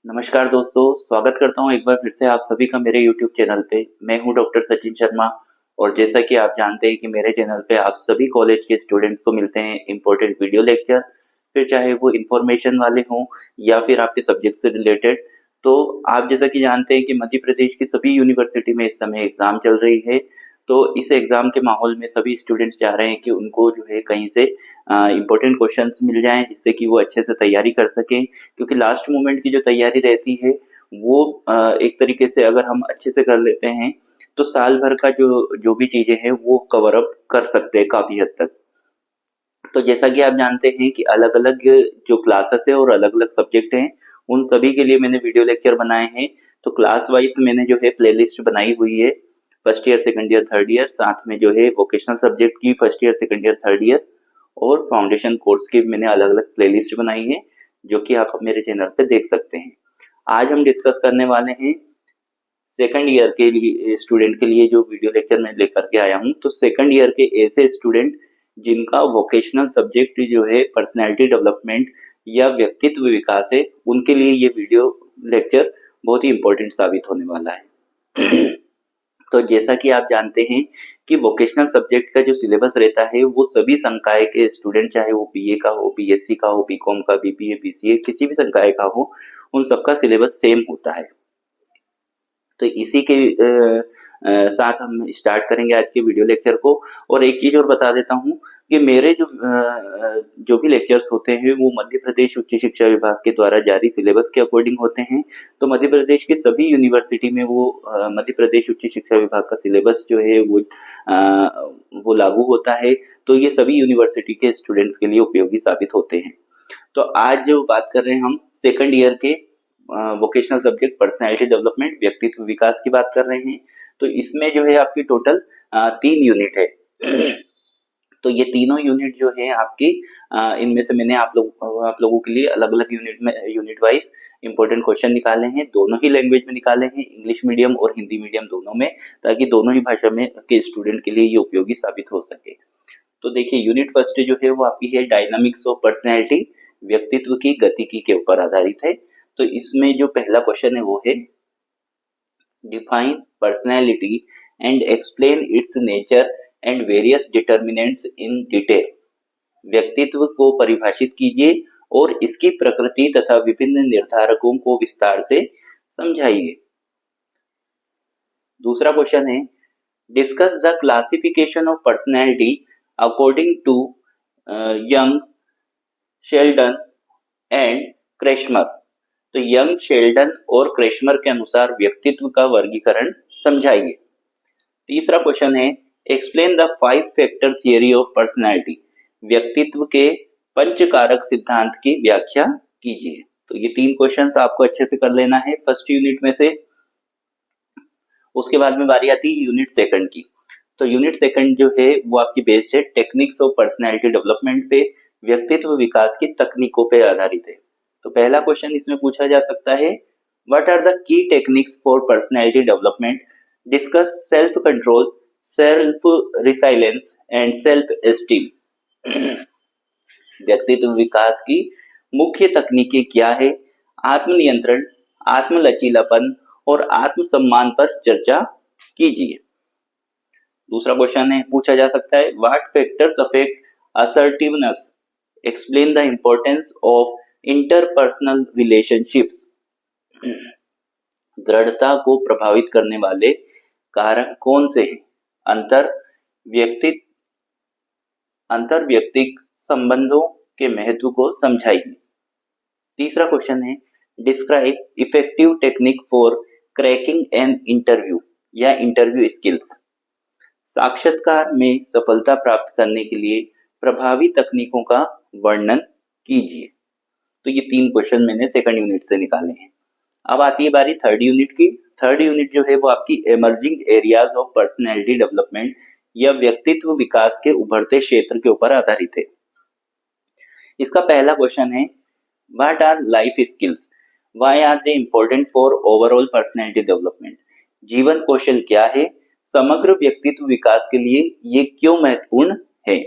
नमस्कार दोस्तों, स्वागत करता हूँ एक बार फिर से आप सभी का मेरे यूट्यूब चैनल पे। मैं हूँ डॉक्टर सचिन शर्मा और जैसा कि आप जानते हैं कि मेरे चैनल पे आप सभी कॉलेज के स्टूडेंट्स को मिलते हैं इम्पोर्टेंट वीडियो लेक्चर, फिर चाहे वो इन्फॉर्मेशन वाले हों या फिर आपके सब्जेक्ट से रिलेटेड। तो आप जैसा कि जानते हैं कि मध्य प्रदेश की सभी यूनिवर्सिटी में इस समय एग्ज़ाम चल रही है, तो इस एग्ज़ाम के माहौल में सभी स्टूडेंट्स चाह रहे हैं कि उनको जो है कहीं से इम्पोर्टेंट क्वेश्चंस मिल जाएँ जिससे कि वो अच्छे से तैयारी कर सकें। क्योंकि लास्ट मोमेंट की जो तैयारी रहती है वो एक तरीके से अगर हम अच्छे से कर लेते हैं तो साल भर का जो जो भी चीजें हैं वो कवर अप कर सकते हैं काफी हद तक। तो जैसा कि आप जानते हैं कि अलग अलग जो क्लासेस है और अलग अलग सब्जेक्ट हैं उन सभी के लिए मैंने वीडियो लेक्चर बनाए हैं। तो क्लास वाइज मैंने जो है प्लेलिस्ट बनाई हुई है, first year second year third year, साथ में जो है वोकेशनल सब्जेक्ट की first year second year third year और फाउंडेशन कोर्स की मैंने अलग अलग प्लेलिस्ट बनाई है जो कि आप मेरे चैनल पे देख सकते हैं। आज हम डिस्कस करने वाले हैं सेकंड ईयर के लिए स्टूडेंट के लिए जो वीडियो लेक्चर मैं लेकर के आया हूँ। तो सेकंड ईयर के ऐसे स्टूडेंट जिनका वोकेशनल सब्जेक्ट जो है पर्सनैलिटी डेवलपमेंट या व्यक्तित्व विकास है, उनके लिए ये वीडियो लेक्चर बहुत ही इम्पोर्टेंट साबित होने वाला है। तो जैसा कि आप जानते हैं कि वोकेशनल सब्जेक्ट का जो सिलेबस रहता है वो सभी संकाय के स्टूडेंट, चाहे वो बीए का हो, बीएससी का हो, बीकॉम का, बीबीए, बीसीए, किसी भी संकाय का हो, उन सबका सिलेबस सेम होता है। तो इसी के साथ हम स्टार्ट करेंगे आज के वीडियो लेक्चर को। और एक चीज और बता देता हूँ कि मेरे जो भी लेक्चर्स होते हैं वो मध्य प्रदेश उच्च शिक्षा विभाग के द्वारा जारी सिलेबस के अकॉर्डिंग होते हैं। तो मध्य प्रदेश के सभी यूनिवर्सिटी में वो मध्य प्रदेश उच्च शिक्षा विभाग का सिलेबस जो है वो लागू होता है। तो ये सभी यूनिवर्सिटी के स्टूडेंट्स के लिए उपयोगी साबित होते हैं। तो आज जो बात कर रहे हैं हम सेकंड ईयर के वोकेशनल सब्जेक्ट पर्सनैलिटी डेवलपमेंट व्यक्तित्व विकास की बात कर रहे हैं। तो इसमें जो है आपकी टोटल 3 यूनिट है। तो ये तीनों यूनिट जो है आपकी इनमें से मैंने आप लोगों के लिए अलग अलग यूनिट वाइज इंपॉर्टेंट क्वेश्चन निकाले हैं, दोनों ही लैंग्वेज में निकाले हैं, इंग्लिश मीडियम और हिंदी मीडियम दोनों में, ताकि दोनों ही भाषा में के स्टूडेंट के लिए ये उपयोगी साबित हो सके। तो देखिए यूनिट फर्स्ट जो है वो आपकी है डायनामिक्स ऑफ पर्सनैलिटी, व्यक्तित्व की गतिकी के ऊपर आधारित है। तो इसमें जो पहला क्वेश्चन है वो है define personality and explain it's nature and various determinants in detail. व्यक्तित्व को परिभाषित कीजिए और इसकी प्रकृति तथा विभिन्न निर्धारकों को विस्तार से समझाइए। दूसरा क्वेश्चन है discuss the classification of personality according to Jung, Sheldon and Kretschmer. तो यंग, शेल्डन और क्रेशमर के अनुसार व्यक्तित्व का वर्गीकरण समझाइए। तीसरा क्वेश्चन है explain the 5 factor theory of personality. व्यक्तित्व के पंच कारक सिद्धांत की व्याख्या कीजिए। तो ये 3 क्वेश्चंस आपको अच्छे से कर लेना है फर्स्ट यूनिट में से। उसके बाद में बारी आती है यूनिट सेकंड की। तो यूनिट सेकंड जो है वो आपकी बेस्ड है टेक्निक्स ऑफ पर्सनैलिटी डेवलपमेंट पे, व्यक्तित्व विकास की तकनीकों पे आधारित है। तो पहला क्वेश्चन इसमें पूछा जा सकता है what are the key techniques for personality development, discuss self control, self resilience and self esteem. व्यक्तित्व विकास की मुख्य तकनीकें क्या है, आत्मनियंत्रण, आत्म लचीलापन और आत्मसम्मान पर चर्चा कीजिए। दूसरा क्वेश्चन है पूछा जा सकता है what factors affect assertiveness, explain the importance of interpersonal relationships. दृढ़ता को प्रभावित करने वाले कारक कौन से हैं, अंतर व्यक्तिक संबंधों के महत्व को समझाइए। तीसरा क्वेश्चन है describe effective technique for cracking an interview या इंटरव्यू स्किल्स। साक्षात्कार में सफलता प्राप्त करने के लिए प्रभावी तकनीकों का वर्णन कीजिए। तो ये 3 क्वेश्चन मैंने सेकंड यूनिट से निकाले हैं। अब आती है बारी थर्ड यूनिट की। थर्ड यूनिट जो है वो आपकी emerging areas of personality development या व्यक्तित्व विकास के उभरते क्षेत्र के ऊपर आधारित है। इसका पहला क्वेश्चन है what are life skills, why are they important for overall personality development. जीवन कौशल क्या है, समग्र व्यक्तित्व विकास के लिए ये क्यों महत्वपूर्ण है।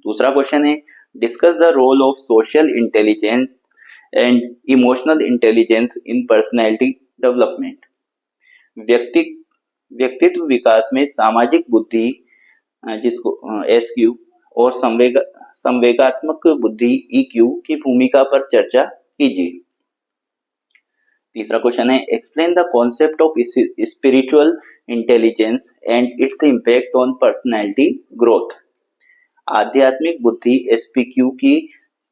दूसरा क्वेश्चन है discuss the role of social intelligence and emotional intelligence in personality development. व्यक्तित्व विकास में सामाजिक बुद्धि जिसको एसक्यू और संवेगात्मक बुद्धि ईक्यू की भूमिका पर चर्चा कीजिए। तीसरा क्वेश्चन है explain the concept of spiritual intelligence and its impact on personality growth. आध्यात्मिक बुद्धि एसपीक्यू की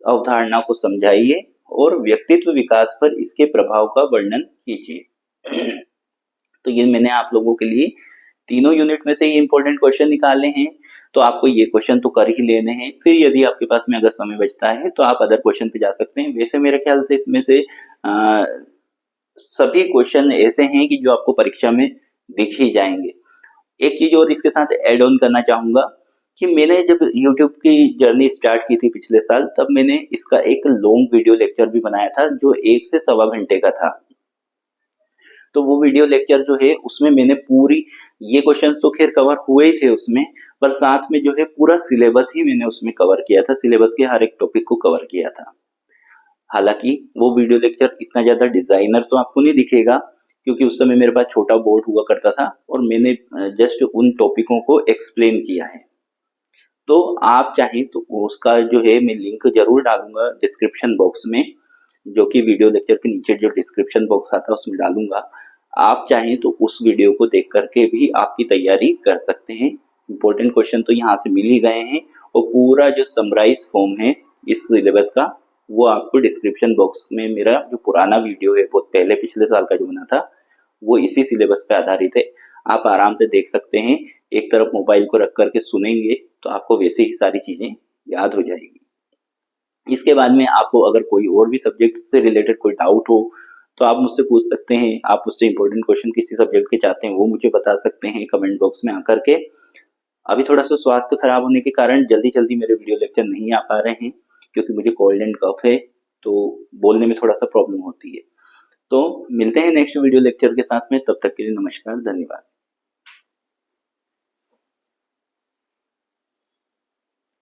अवधारणा को समझाइए और व्यक्तित्व विकास पर इसके प्रभाव का वर्णन कीजिए। तो ये मैंने आप लोगों के लिए तीनों यूनिट में से ये इंपॉर्टेंट क्वेश्चन निकाले हैं, तो आपको ये क्वेश्चन तो कर ही लेने हैं। फिर यदि आपके पास में अगर समय बचता है तो आप अदर क्वेश्चन पे जा सकते हैं। वैसे मेरे ख्याल से इसमें से सभी क्वेश्चन ऐसे हैं कि जो आपको परीक्षा में दिख ही जाएंगे। एक चीज और इसके साथ ऐड ऑन करना चाहूंगा कि मैंने जब YouTube की जर्नी स्टार्ट की थी पिछले साल, तब मैंने इसका एक लॉन्ग वीडियो लेक्चर भी बनाया था जो 1 से सवा घंटे का था। तो वो वीडियो लेक्चर जो है उसमें मैंने पूरी ये क्वेश्चंस तो खैर कवर हुए ही थे उसमें, पर साथ में जो है पूरा सिलेबस ही मैंने उसमें कवर किया था, सिलेबस के हर एक टॉपिक को कवर किया था। हालांकि वो वीडियो लेक्चर इतना ज्यादा डिजाइनर तो आपको नहीं दिखेगा क्योंकि उस समय मेरे पास छोटा बोर्ड हुआ करता था और मैंने जस्ट उन टॉपिकों को एक्सप्लेन किया है। तो आप चाहें तो उसका जो है मैं लिंक जरूर डालूंगा डिस्क्रिप्शन बॉक्स में, जो कि वीडियो लेक्चर के नीचे जो डिस्क्रिप्शन बॉक्स आता है उसमें डालूंगा। आप चाहें तो उस वीडियो को देख करके भी आपकी तैयारी कर सकते हैं। इंपॉर्टेंट क्वेश्चन तो यहाँ से मिल ही गए हैं और पूरा जो समराइज फॉर्म है इस सिलेबस का वो आपको डिस्क्रिप्शन बॉक्स में, मेरा जो पुराना वीडियो है बहुत पहले पिछले साल का जो बना था वो इसी सिलेबस पे आधारित है, आप आराम से देख सकते हैं। एक तरफ मोबाइल को रख करके सुनेंगे तो आपको वैसे ही सारी चीजें याद हो जाएगी। इसके बाद में आपको अगर कोई और भी सब्जेक्ट से रिलेटेड कोई डाउट हो तो आप मुझसे पूछ सकते हैं। आप मुझसे इंपॉर्टेंट क्वेश्चन किसी सब्जेक्ट के चाहते हैं वो मुझे बता सकते हैं कमेंट बॉक्स में आकर के। अभी थोड़ा सा स्वास्थ्य खराब होने के कारण जल्दी जल्दी मेरे वीडियो लेक्चर नहीं आ पा रहे हैं क्योंकि मुझे कोल्ड एंड कफ है, तो बोलने में थोड़ा सा प्रॉब्लम होती है। तो मिलते हैं नेक्स्ट वीडियो लेक्चर के साथ में, तब तक के लिए नमस्कार, धन्यवाद।